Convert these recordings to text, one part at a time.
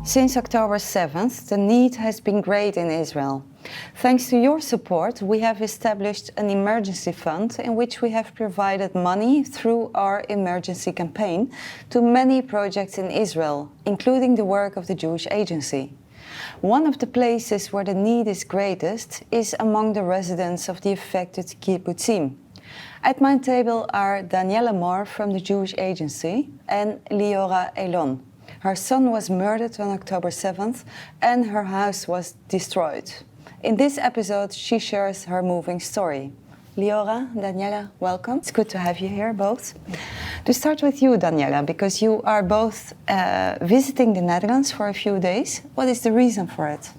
Since October 7th, the need has been great in Israel. Thanks to your support, we have established an emergency fund in which we have provided money through our emergency campaign to many projects in Israel, including the work of the Jewish Agency. One of the places where the need is greatest is among the residents of the affected kibbutzim. At my table are Danielle Mor from the Jewish Agency and Liora Eilon. Her son was murdered on October 7th and her house was destroyed. In this episode, she shares her moving story. Liora, Daniela, welcome. It's good to have you here, both. To start with you, Daniela, because you are both visiting the Netherlands for a few days. What is the reason for it?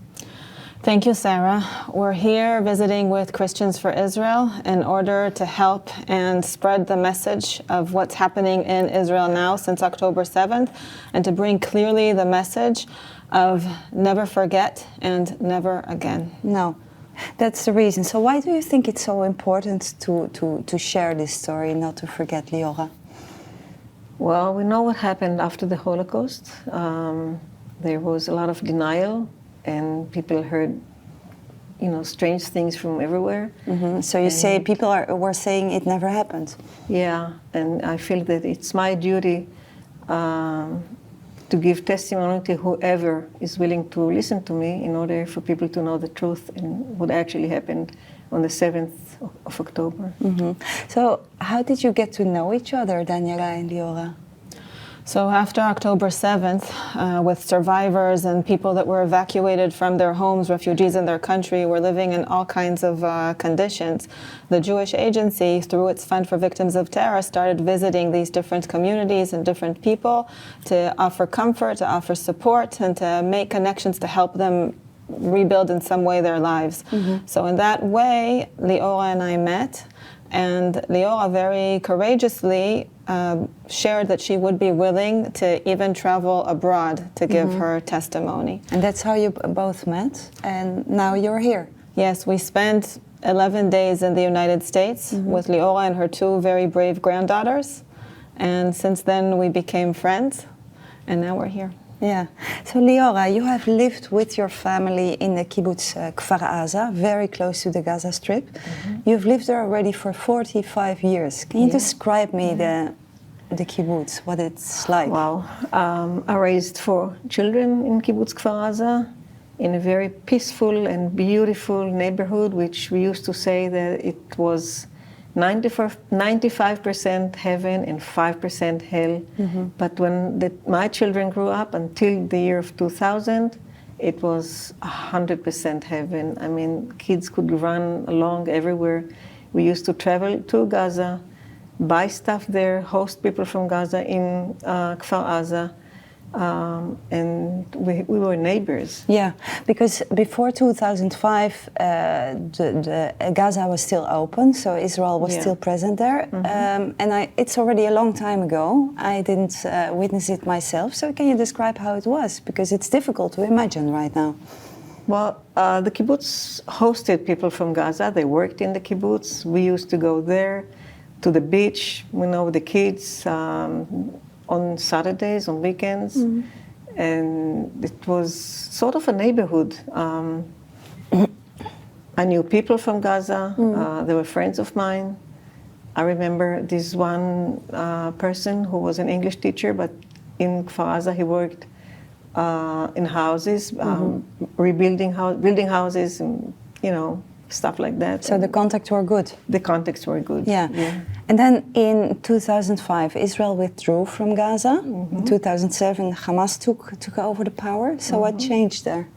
Thank you, Sarah. We're here visiting with Christians for Israel in order to help and spread the message of what's happening in Israel now since October 7th, and to bring clearly the message of never forget and never again. No, that's the reason. So why do you think it's so important to share this story, not to forget, Liora? Well, we know what happened after the Holocaust. There was a lot of denial, and people heard, strange things from everywhere. Mm-hmm. So you say people were saying it never happened. Yeah, and I feel that it's my duty to give testimony to whoever is willing to listen to me in order for people to know the truth and what actually happened on the 7th of October. Mm-hmm. So how did you get to know each other, Daniela and Liora? So after October 7th, with survivors and people that were evacuated from their homes, refugees in their country, were living in all kinds of conditions, the Jewish Agency, through its Fund for Victims of Terror, started visiting these different communities and different people to offer comfort, to offer support, and to make connections to help them rebuild in some way their lives. Mm-hmm. So in that way, Liora and I met, and Liora very courageously shared that she would be willing to even travel abroad to give her testimony. And that's how you both met, and now you're here. Yes, we spent 11 days in the United States with Liora and her two very brave granddaughters, and since then we became friends, and now we're here. Yeah. So Liora, you have lived with your family in the Kibbutz Kfar Aza, very close to the Gaza Strip. Mm-hmm. You've lived there already for 45 years. Can you describe me the Kibbutz, what it's like? Wow. I raised 4 children in Kibbutz Kfar Aza in a very peaceful and beautiful neighborhood, which we used to say that it was 95% heaven and 5% hell. Mm-hmm. But when my children grew up until the year of 2000, it was 100% heaven. I mean, kids could run along everywhere. We used to travel to Gaza, buy stuff there, host people from Gaza in Kfar Aza. And we were neighbors. Yeah, because before 2005, the Gaza was still open, so Israel was still present there. Mm-hmm. And it's already a long time ago. I didn't witness it myself. So can you describe how it was? Because it's difficult to imagine right now. Well, the kibbutz hosted people from Gaza. They worked in the kibbutz. We used to go there to the beach, with the kids. On Saturdays, on weekends, and it was sort of a neighborhood. I knew people from Gaza. They were friends of mine. I remember this one person who was an English teacher, but in Kfar Aza he worked in houses, building houses, and stuff like that. So the contacts were good? The contacts were good. Yeah. And then in 2005, Israel withdrew from Gaza. In 2007, Hamas took over the power. So what changed there?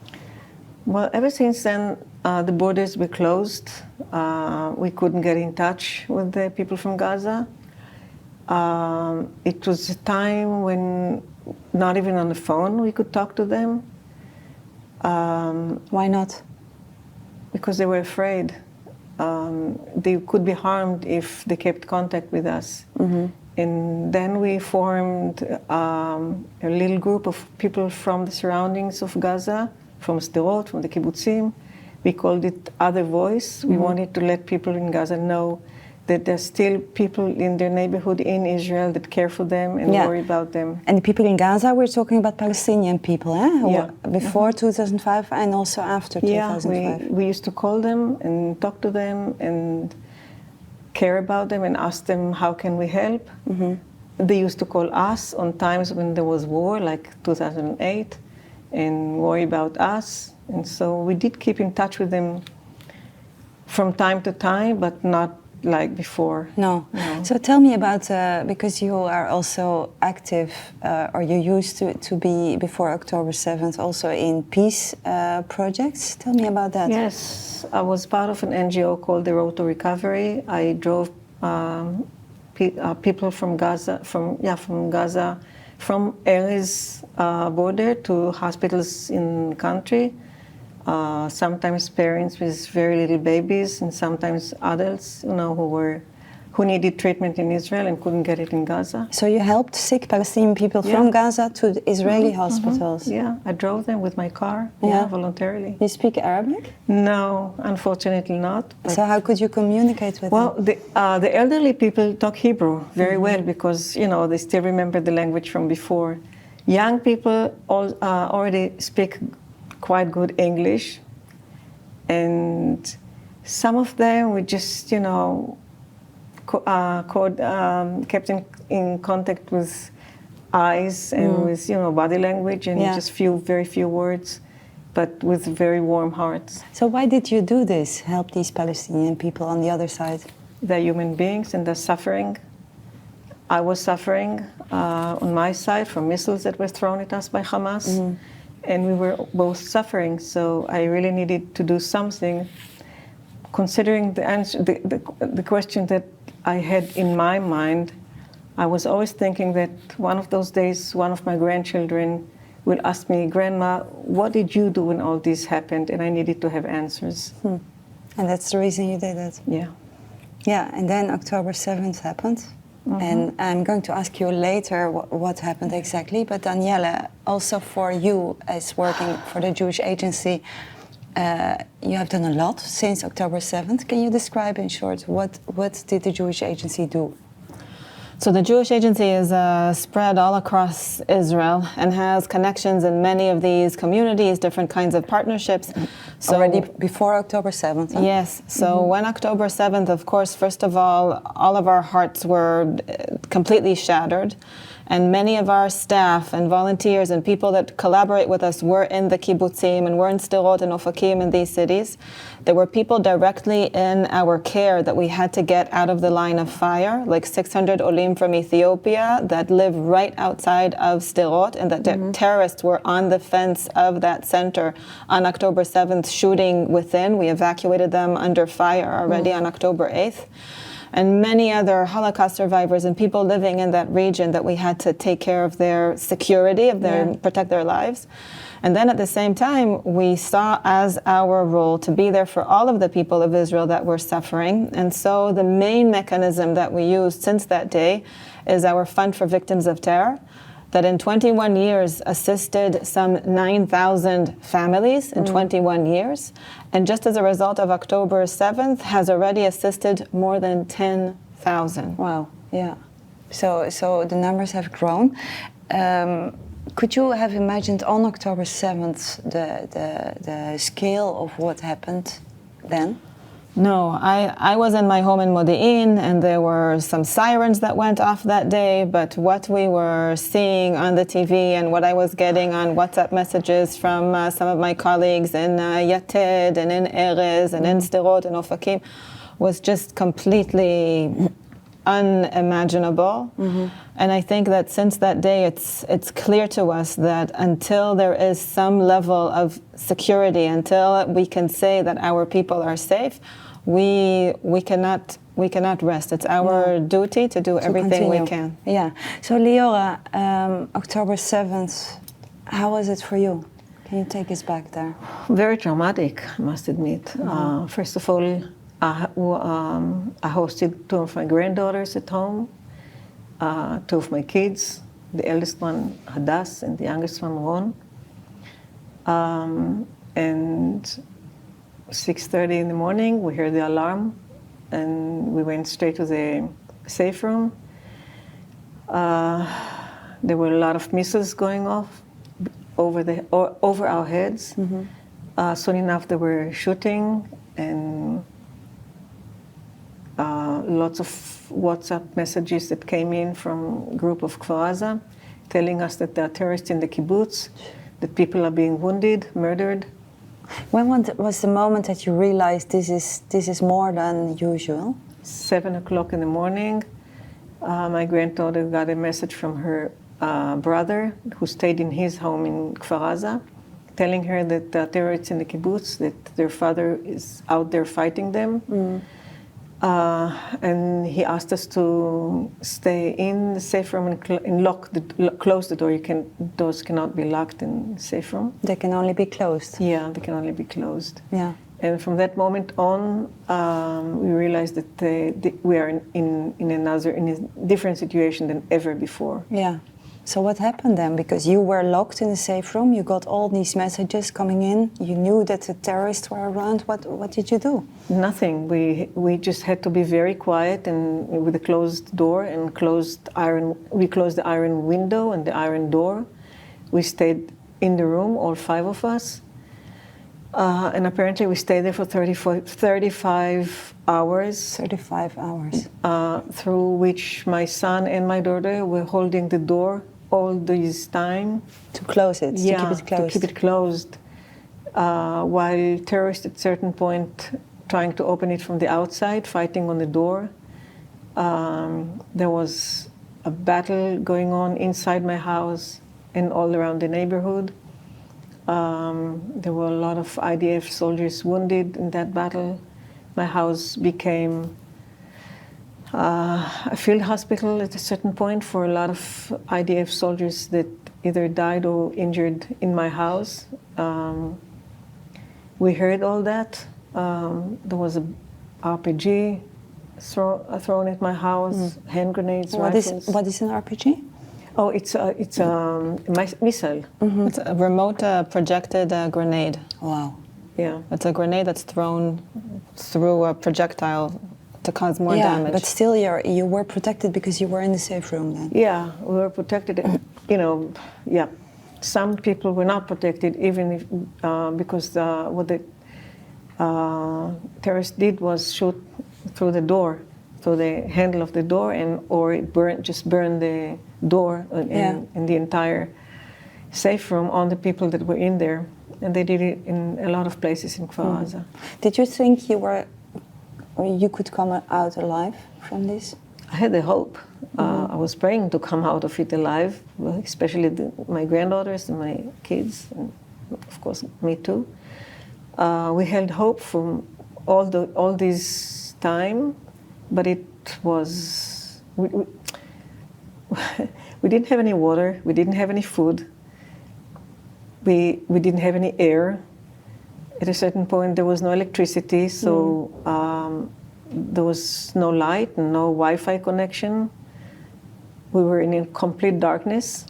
Well, ever since then, the borders were closed. We couldn't get in touch with the people from Gaza. It was a time when not even on the phone we could talk to them. Why not? Because they were afraid. They could be harmed if they kept contact with us. Mm-hmm. And then we formed a little group of people from the surroundings of Gaza, from Sderot, from the kibbutzim. We called it Other Voice. We wanted to let people in Gaza know that there's still people in their neighborhood in Israel that care for them and worry about them. And the people in Gaza, we're talking about Palestinian people, Yeah. Before 2005 and also after 2005. Yeah, we used to call them and talk to them and care about them and ask them how can we help. They used to call us on times when there was war, like 2008, and worry about us. And so we did keep in touch with them from time to time, but not like before. No. So tell me about, because you are also active, or you used to be before October 7th also in peace projects. Tell me about that. Yes, I was part of an NGO called the Road to Recovery. I drove people from Gaza, from Erez border to hospitals in the country. Sometimes parents with very little babies, and sometimes adults, who needed treatment in Israel and couldn't get it in Gaza. So you helped sick Palestinian people from Gaza to the Israeli hospitals? Yeah, I drove them with my car, voluntarily. You speak Arabic? No, unfortunately not. So how could you communicate with them? Well, the elderly people talk Hebrew very well because, they still remember the language from before. Young people already speak quite good English, and some of them we just, kept in contact with eyes and with, body language and just very few words, but with very warm hearts. So why did you do this, help these Palestinian people on the other side? They're human beings and they're suffering. I was suffering on my side from missiles that were thrown at us by Hamas. And we were both suffering, so I really needed to do something. Considering the answer, the question that I had in my mind, I was always thinking that one of those days, one of my grandchildren will ask me, "Grandma, what did you do when all this happened?" And I needed to have answers. And that's the reason you did it? Yeah. Yeah, and then October 7th happened. And I'm going to ask you later what happened exactly, but Danielle, also for you as working for the Jewish Agency, you have done a lot since October 7th. Can you describe in short what did the Jewish Agency do? So the Jewish Agency is spread all across Israel and has connections in many of these communities, different kinds of partnerships. So already before October 7th? Huh? Yes. So when October 7th, of course, first of all of our hearts were completely shattered. And many of our staff and volunteers and people that collaborate with us were in the kibbutzim and were in Sderot and Ofakim in these cities. There were people directly in our care that we had to get out of the line of fire, like 600 olim from Ethiopia that live right outside of Sderot, and that the terrorists were on the fence of that center on October 7th shooting within. We evacuated them under fire already on October 8th. And many other Holocaust survivors and people living in that region that we had to take care of their security, protect their lives. And then at the same time, we saw as our role to be there for all of the people of Israel that were suffering. And so the main mechanism that we used since that day is our Fund for Victims of Terror, that in 21 years assisted some 9,000 families in 21 years. And just as a result of October 7th, has already assisted more than 10,000. Wow, yeah. So the numbers have grown. Could you have imagined on October 7th the scale of what happened then? No, I was in my home in Modi'in, and there were some sirens that went off that day, but what we were seeing on the TV and what I was getting on WhatsApp messages from some of my colleagues in Yated and in Erez and in Sderot and Ofakim was just completely unimaginable. And I think that since that day, it's clear to us that until there is some level of security, until we can say that our people are safe, we cannot rest. It's our duty to do everything we can. Yeah. So Liora, October 7th, how was it for you? Can you take us back there? Very traumatic, I must admit. First of all, I hosted two of my granddaughters at home, two of my kids, the eldest one, Hadass, and the youngest one, Ron. And 6:30 in the morning, we heard the alarm, and we went straight to the safe room. There were a lot of missiles going off over our heads. Soon enough, they were shooting, and lots of WhatsApp messages that came in from a group of Kfar Aza, telling us that there are terrorists in the kibbutz, that people are being wounded, murdered. When was the moment that you realized this is more than usual? 7 o'clock in the morning, my granddaughter got a message from her brother, who stayed in his home in Kfar Aza, telling her that there are terrorists in the kibbutz, that their father is out there fighting them. And he asked us to stay in the safe room and close the door. Doors cannot be locked in the safe room. They can only be closed. Yeah, they can only be closed. Yeah. And from that moment on, we realized that we are in a different situation than ever before. Yeah. So what happened then? Because you were locked in the safe room, you got all these messages coming in, you knew that the terrorists were around. What did you do? Nothing. We just had to be very quiet, and with a closed door and we closed the iron window and the iron door. We stayed in the room, all 5 of us. And apparently we stayed there for 35 hours. 35 hours. Through which my son and my daughter were holding the door all this time. To close it, Yeah, to keep it closed. to keep it closed. While terrorists at a certain point trying to open it from the outside, fighting on the door. There was a battle going on inside my house and all around the neighborhood. There were a lot of IDF soldiers wounded in that battle. My house became a field hospital at a certain point for a lot of IDF soldiers that either died or injured in my house. We heard all that. There was a RPG thrown at my house, hand grenades, rifles. What is an RPG? Oh, it's a missile. It's a remote projected grenade. Wow. Yeah. It's a grenade that's thrown through a projectile to cause more Yeah, damage. but still you were protected because you were in the safe room then. Yeah, we were protected. Yeah. Some people were not protected, even if because what the terrorists did was shoot through the door, through the handle of the door, or it burned the door and the entire safe room on the people that were in there. And they did it in a lot of places in Kfar Aza. Did you think you could come out alive from this? I had the hope. I was praying to come out of it alive, especially my granddaughters and my kids, and of course me too. We held hope from all this time, but it was we didn't have any water, we didn't have any food, we didn't have any air. At a certain point, there was no electricity, so there was no light, no Wi-Fi connection. We were in complete darkness.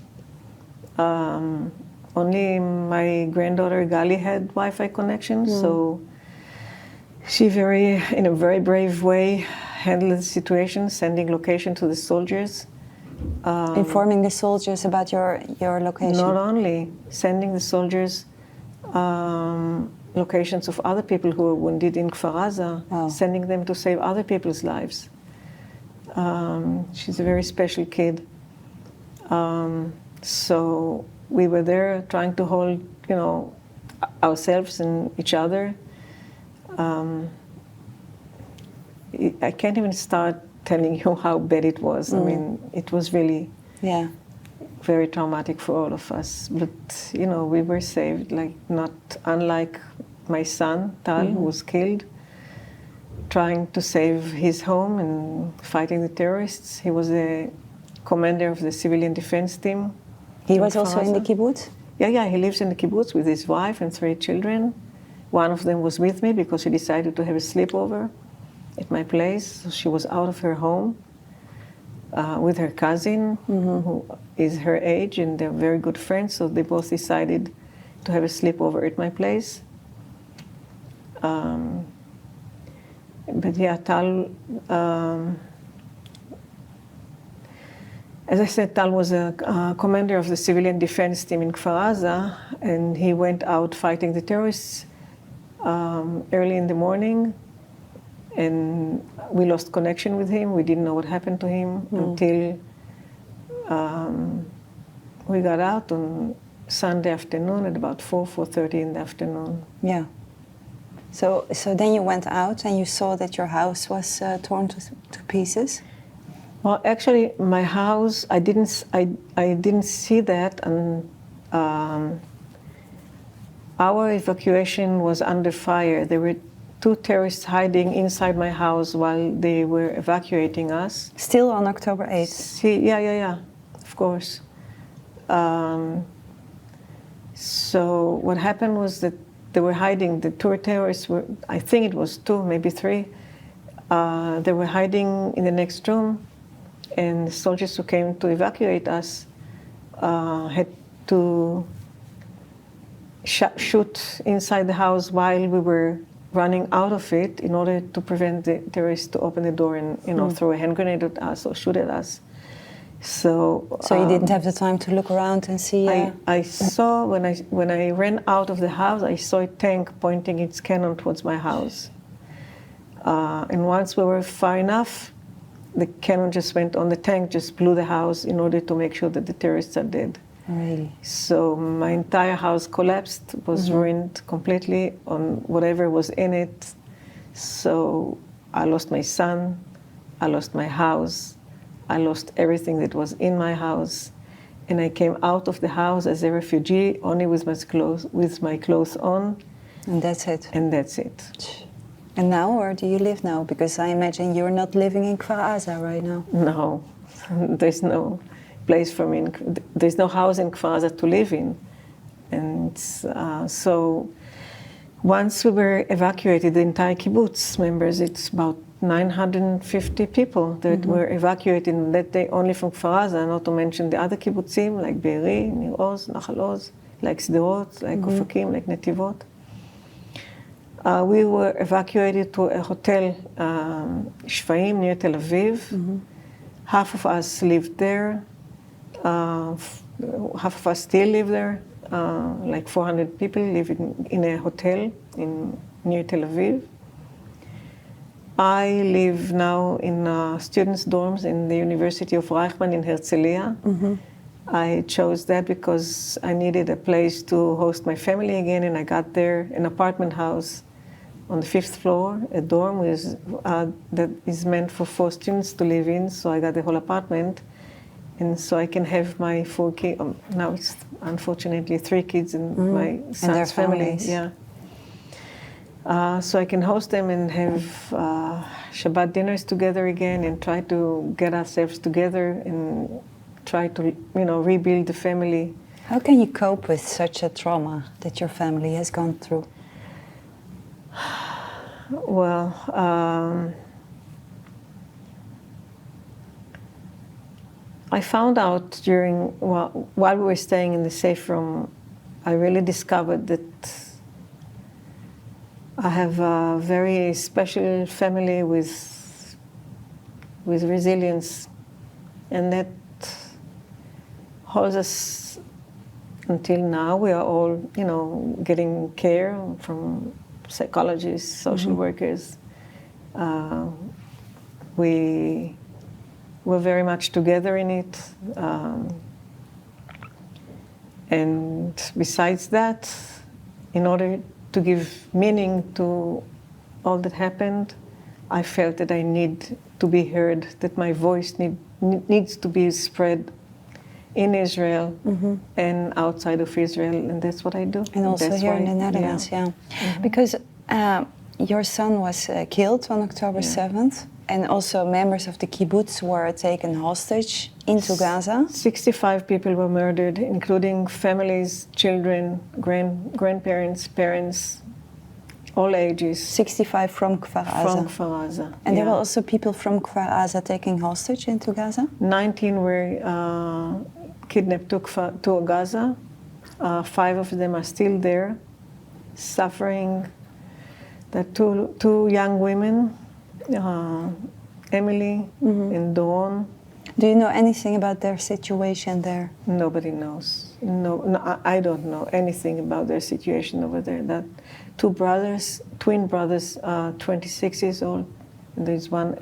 Only my granddaughter Gali had Wi-Fi connection, so she in a very brave way, handled the situation, sending location to the soldiers. Informing the soldiers about your location? Not only sending the soldiers locations of other people who were wounded in Kfar Aza, sending them to save other people's lives. She's a very special kid. So we were there trying to hold, ourselves and each other. I can't even start telling you how bad it was. I mean, it was really very traumatic for all of us. But, we were saved, not unlike my son, Tal, who was killed, trying to save his home and fighting the terrorists. He was the commander of the civilian defense team. He was also in the kibbutz? Yeah, he lives in the kibbutz with his wife and 3 children. One of them was with me because she decided to have a sleepover at my place. So she was out of her home with her cousin, who is her age, and they're very good friends. So they both decided to have a sleepover at my place. But yeah, Tal, as I said, Tal was a commander of the civilian defense team in Kfar Aza, and he went out fighting the terrorists early in the morning, and we lost connection with him. We didn't know what happened to him until we got out on Sunday afternoon at about 4:30 in the afternoon. Yeah. So then you went out and you saw that your house was torn to pieces? Well, actually, my house, I didn't see that, and our evacuation was under fire. There were 2 terrorists hiding inside my house while they were evacuating us. Still on October 8th? Yeah, of course. So what happened was that they were hiding. The 2 terrorists were, I think it was 2, maybe 3. They were hiding in the next room, and the soldiers who came to evacuate us had to shoot inside the house while we were running out of it in order to prevent the terrorists to open the door and throw a hand grenade at us or shoot at us. So you didn't have the time to look around and see? I saw, when I ran out of the house, I saw a tank pointing its cannon towards my house. And once we were far enough, the cannon just went on, the tank just blew the house in order to make sure that the terrorists are dead. Really? So my entire house collapsed, was ruined completely on whatever was in it. So I lost my son, I lost my house, I lost everything that was in my house. And I came out of the house as a refugee, only with my clothes on. And that's it? And that's it. And now, where do you live now? Because I imagine you're not living in Kfar Aza right now. No, there's no place for me. There's no house in Kfar Aza to live in. And so once we were evacuated, the entire kibbutz members, it's about 950 people that were evacuated that day only from Kfar Aza, not to mention the other kibbutzim like Be'eri, Nir Oz, Nachal Oz, like Sderot, like Ofakim, like Netivot. We were evacuated to a hotel, Shfaim, near Tel Aviv. Half of us lived there. Half of us still live there. Like 400 people live in a hotel near Tel Aviv. I live now in students' dorms in the University of Reichman in Herzliya. I chose that because I needed a place to host my family again, and I got there an apartment house on the 5th floor, a dorm that is meant for 4 students to live in, so I got the whole apartment. And so I can have my 4 kids, now it's unfortunately 3 kids and my son's and their family. families. Yeah. So I can host them and have Shabbat dinners together again and try to get ourselves together and try to, rebuild the family. How can you cope with such a trauma that your family has gone through? Well, I found out while we were staying in the safe room, I really discovered that I have a very special family with resilience, and that holds us until now. We are all, getting care from psychologists, social workers. We're very much together in it. And besides that, in order to give meaning to all that happened, I felt that I need to be heard, that my voice needs to be spread in Israel and outside of Israel, and that's what I do. And also here in the Netherlands, yeah. Because your son was killed on October 7th, and also members of the kibbutz were taken hostage into Gaza. 65 people were murdered, including families, children, grandparents, parents, all ages. 65 from Kfar Aza. From Kfar Aza. And there were also people from Kfar Aza taken hostage into Gaza? 19 were kidnapped to Gaza. 5 of them are still there, suffering. The two young women Emily and Dawn. Do you know anything about their situation there? Nobody knows. No, I don't know anything about their situation over there. That two brothers, twin brothers, 26 years old. There's one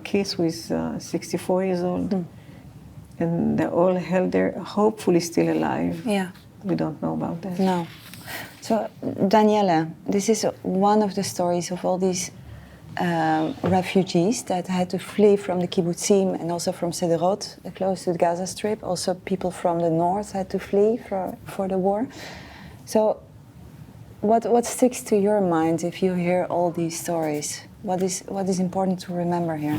kid who is 64 years old. And they're all held there, hopefully still alive. Yeah. We don't know about that. No. So, Danielle, this is one of the stories of all these refugees that had to flee from the Kibbutzim and also from Sderot, close to the Gaza Strip. Also, people from the north had to flee for the war. So, what sticks to your mind if you hear all these stories? What is important to remember here?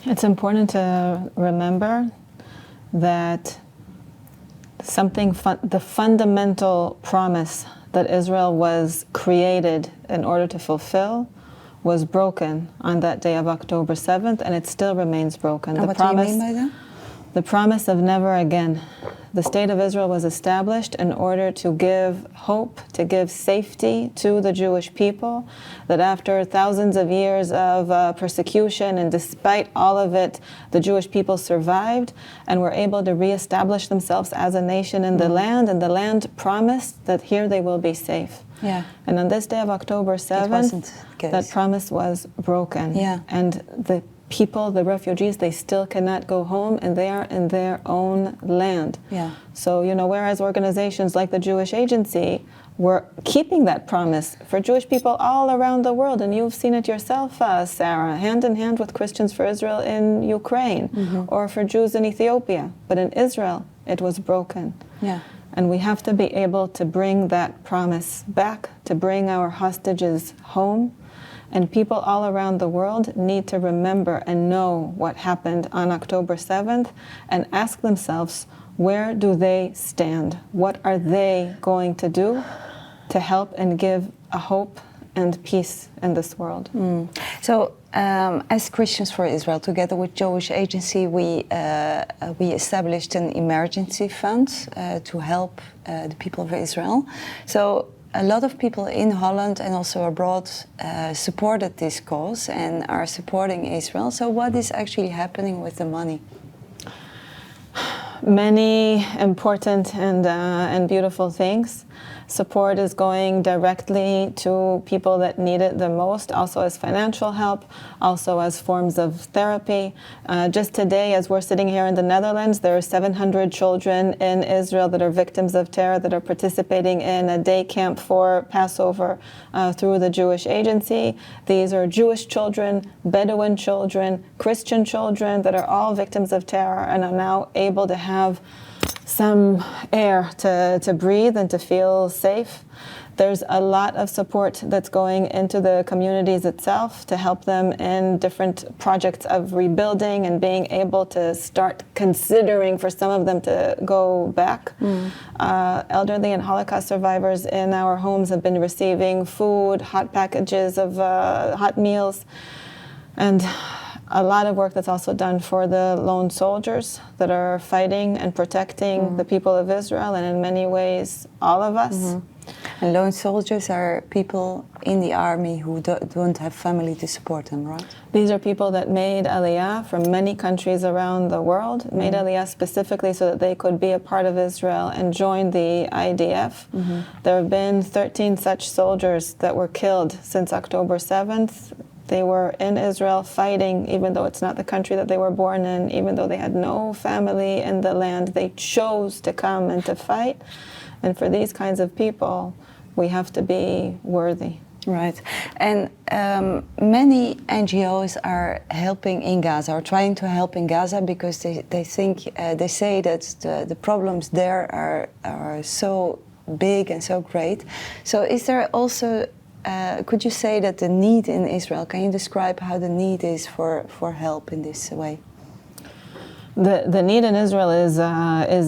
It's important to remember that the fundamental promise that Israel was created in order to fulfill was broken on that day of October 7th, and it still remains broken. And what do you mean by that? The promise of never again. The State of Israel was established in order to give hope, to give safety to the Jewish people, that after thousands of years of persecution, and despite all of it, the Jewish people survived and were able to reestablish themselves as a nation in the land, and the land promised that here they will be safe. Yeah. And on this day of October 7th, that promise was broken. Yeah. And the people, the refugees, they still cannot go home, and they are in their own land. Yeah. So, whereas organizations like the Jewish Agency were keeping that promise for Jewish people all around the world, and you've seen it yourself, Sarah, hand in hand with Christians for Israel in Ukraine, or for Jews in Ethiopia. But in Israel, it was broken. Yeah. And we have to be able to bring that promise back, to bring our hostages home. And people all around the world need to remember and know what happened on October 7th and ask themselves, where do they stand? What are they going to do to help and give a hope and peace in this world? So, as Christians for Israel, together with Jewish Agency, we established an emergency fund to help the people of Israel. So, a lot of people in Holland and also abroad supported this cause and are supporting Israel. So what is actually happening with the money? Many important and beautiful things. Support is going directly to people that need it the most, also as financial help, also as forms of therapy. Just today, as we're sitting here in the Netherlands, there are 700 children in Israel that are victims of terror that are participating in a day camp for Passover through the Jewish Agency. These are Jewish children, Bedouin children, Christian children that are all victims of terror and are now able to have some air to breathe and to feel safe. There's a lot of support that's going into the communities itself to help them in different projects of rebuilding and being able to start considering for some of them to go back. Elderly and Holocaust survivors in our homes have been receiving food, hot packages of hot meals, and a lot of work that's also done for the lone soldiers that are fighting and protecting the people of Israel, and in many ways, all of us. And lone soldiers are people in the army who don't have family to support them, right? These are people that made Aliyah from many countries around the world, made Aliyah specifically so that they could be a part of Israel and join the IDF. There have been 13 such soldiers that were killed since October 7th. They were in Israel fighting, even though it's not the country that they were born in, even though they had no family in the land. They chose to come and to fight. And for these kinds of people, we have to be worthy. Right. And many NGOs are helping in Gaza, or trying to help in Gaza, because they say that the problems there are so big and so great. So is there also... could you say that the need in Israel, can you describe how the need is for help in this way? The need in Israel is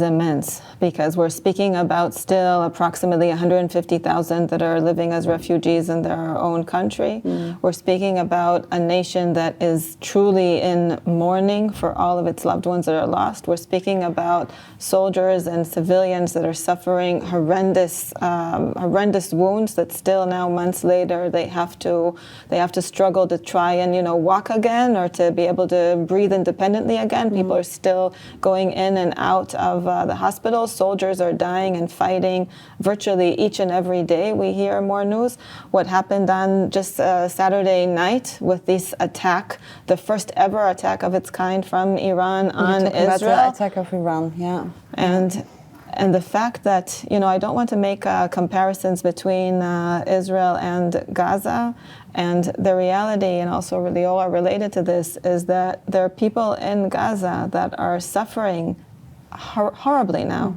immense, because we're speaking about still approximately 150,000 that are living as refugees in their own country. We're speaking about a nation that is truly in mourning for all of its loved ones that are lost. We're speaking about soldiers and civilians that are suffering horrendous wounds that still now, months later, they have to struggle to try and walk again, or to be able to breathe independently again. People are still going in and out of the hospital. Soldiers are dying and fighting virtually each and every day. We hear more news. What happened on just Saturday night with this attack, the first ever attack of its kind from Iran on Israel. About the attack of Iran, yeah. And the fact that, I don't want to make comparisons between Israel and Gaza, and the reality, and also Liora related to this, is that there are people in Gaza that are suffering horribly now.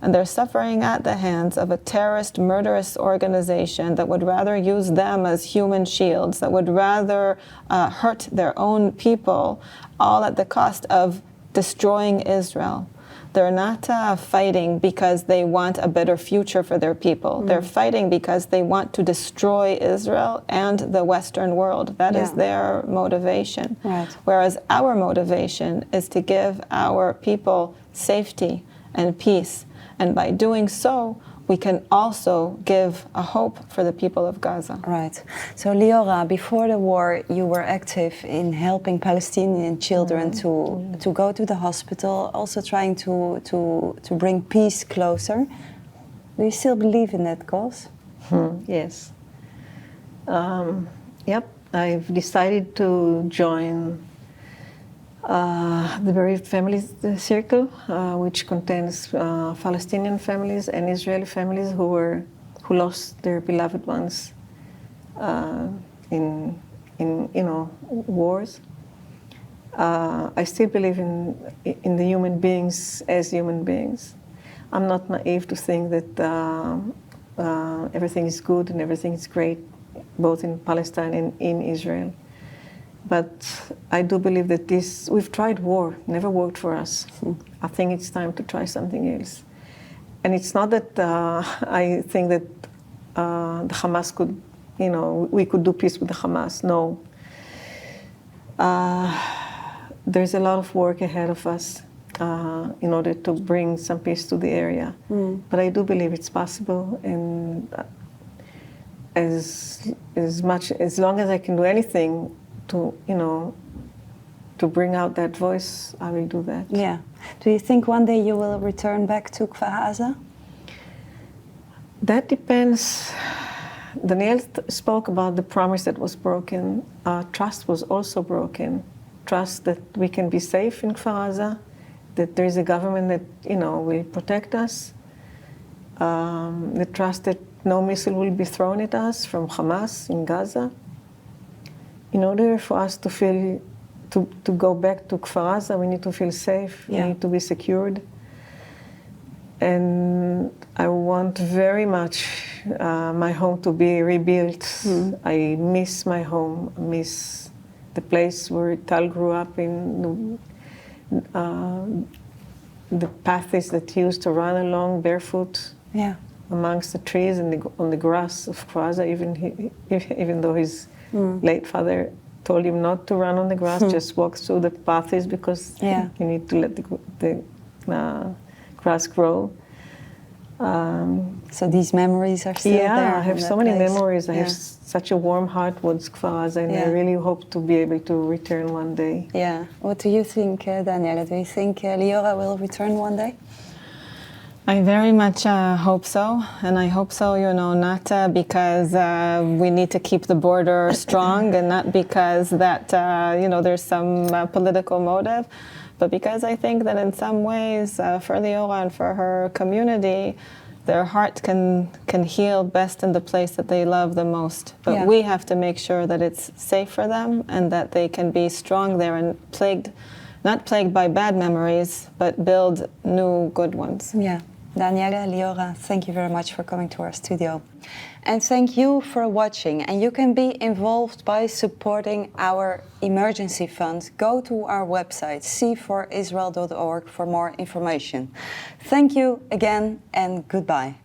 And they're suffering at the hands of a terrorist, murderous organization that would rather use them as human shields, that would rather hurt their own people, all at the cost of destroying Israel. They're not fighting because they want a better future for their people. They're fighting because they want to destroy Israel and the Western world. That is their motivation. Right. Whereas our motivation is to give our people safety and peace. And by doing so, we can also give a hope for the people of Gaza. Right. So Liora, before the war, you were active in helping Palestinian children to go to the hospital, also trying to bring peace closer. Do you still believe in that cause? Yes. Yep. I've decided to join the Bereaved Families Circle, which contains Palestinian families and Israeli families who lost their beloved ones in wars. I still believe in the human beings as human beings. I'm not naive to think that everything is good and everything is great, both in Palestine and in Israel. But I do believe that we've tried war, never worked for us. I think it's time to try something else. And it's not that I think that the Hamas could, we could do peace with the Hamas. No. There's a lot of work ahead of us in order to bring some peace to the area. But I do believe it's possible, and as long as I can do anything to bring out that voice, I will do that. Yeah. Do you think one day you will return back to Gaza? That depends. Danielle spoke about the promise that was broken. Trust was also broken. Trust that we can be safe in Gaza, that there is a government that will protect us. The trust that no missile will be thrown at us from Hamas in Gaza. In order for us to feel, to go back to Kfar Aza, we need to feel safe, we need to be secured. And I want very much my home to be rebuilt. I miss my home, I miss the place where Tal grew up in, the paths that he used to run along barefoot amongst the trees and on the grass of Kfar Aza, even though his late father told him not to run on the grass, just walk through the paths because you need to let the grass grow. So these memories are still there. I have so many memories. I have such a warm heart towards Kfar Aza, and I really hope to be able to return one day. Yeah. What do you think, Danielle? Do you think Liora will return one day? I very much hope so, and I hope so, not because we need to keep the border strong, and not because that, there's some political motive, but because I think that in some ways, for Liora and for her community, their heart can heal best in the place that they love the most. But we have to make sure that it's safe for them, and that they can be strong there and not plagued by bad memories, but build new good ones. Yeah. Danielle, Liora, thank you very much for coming to our studio. And thank you for watching. And you can be involved by supporting our emergency fund. Go to our website, c4israel.org, for more information. Thank you again and goodbye.